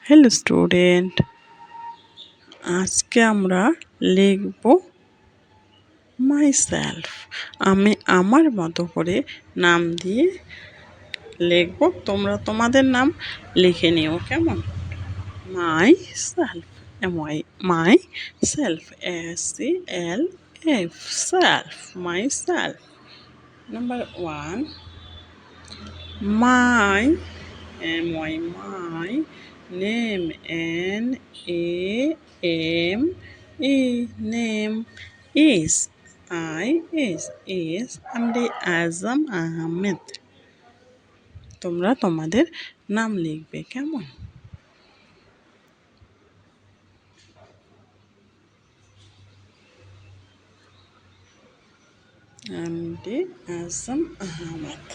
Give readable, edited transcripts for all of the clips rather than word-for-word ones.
Hello student, আজকে আমরা লিখব মাই সেলফ। আমি আমার মতো করে নাম দিয়ে লিখব, তোমরা তোমাদের নাম লিখে নিও, কেমন? My self, my self, SELF, self, my self. Number 1, my my name, NAME, name is আমডি আজম আহমেদ। তোমরা তোমাদের নাম লিখবে, কেমন? আমডি আজম Ahmed.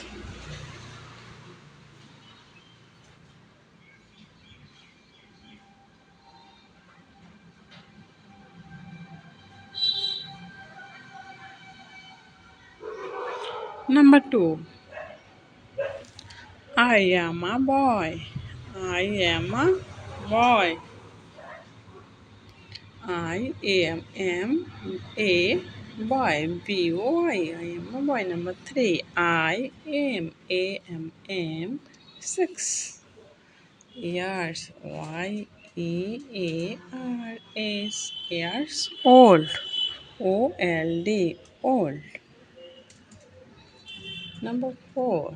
Number 2, I am a boy. I am a boy. I am a boy. BOY. I am a boy. Number 3, am 6 years. years old. OLD, old. Number 4,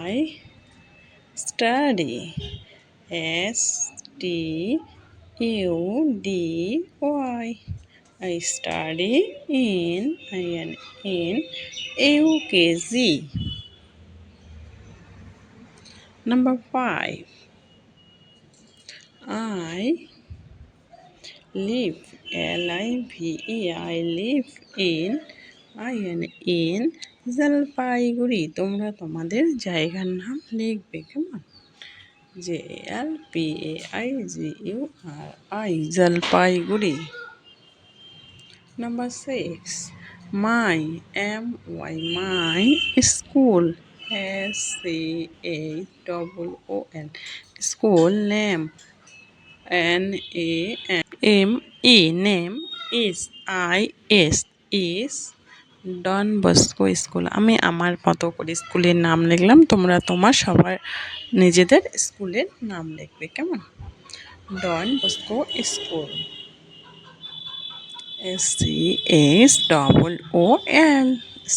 I study. STUDY. I study in UKG. Number 5, I live. LIVE. I live in Jalpaiguri. তোমরা তোমাদের জায়গার নাম লিখবে, কেমন? JLPAIGURI, Jalpaiguri. Number 6, my my school. SCHOOL, school name. name is Don Bosco school. আমি আমার মতো করে স্কুলের নাম লিখলাম, তোমরা তোমার সবার নিজেদের স্কুলের নাম লিখবে, কেমন? Don Bosco school, SCHOOL,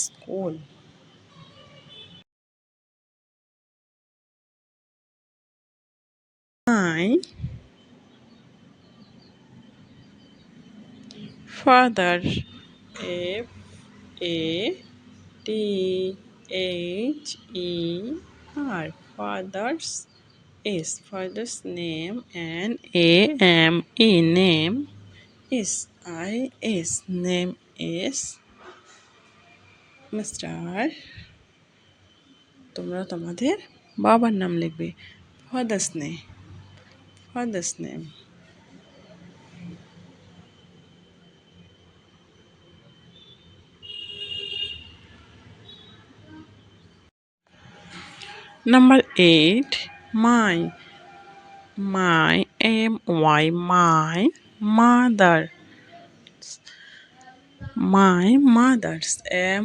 school. My father, FATHER, father's name. NAME, name name is mister. তোমরা তোমাদের বাবার নাম লিখবে। Father's name. Number 8, my my mother. My mother's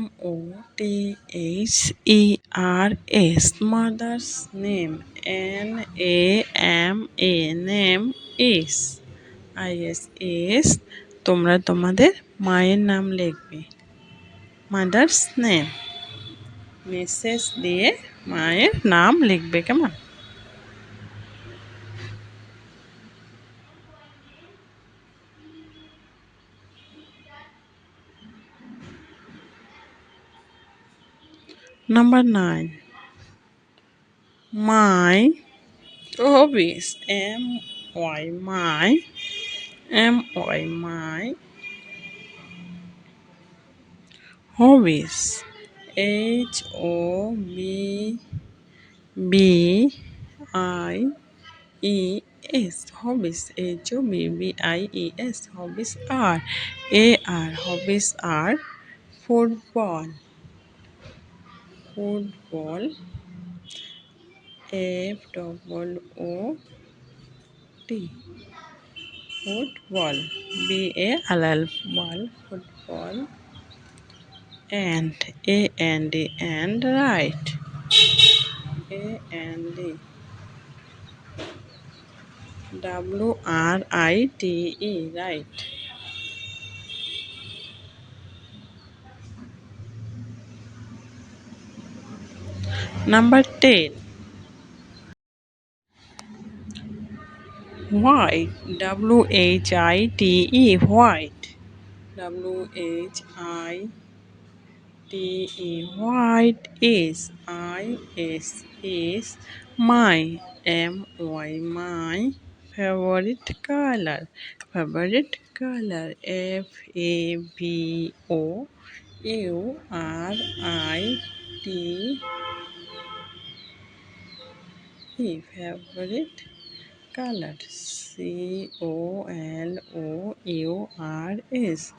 MOTHERS, mother's name. NAME, name is তোমরা তোমাদের মায়ের নাম লিখবে, মাদার্স নেম। মেসেজ দিয়ে মায়ের নাম লিখবে, কেমন? Number 9, my hobbies. my hobbies. HOBBIES, hobbies. HOBBIES, hobbies are hobbies are football, F football, BALL ball, football, and right, and WRITE, right. Number 10, white, WHITE, white, WHITE, white is my, my favorite color, favorite color, COLOURS.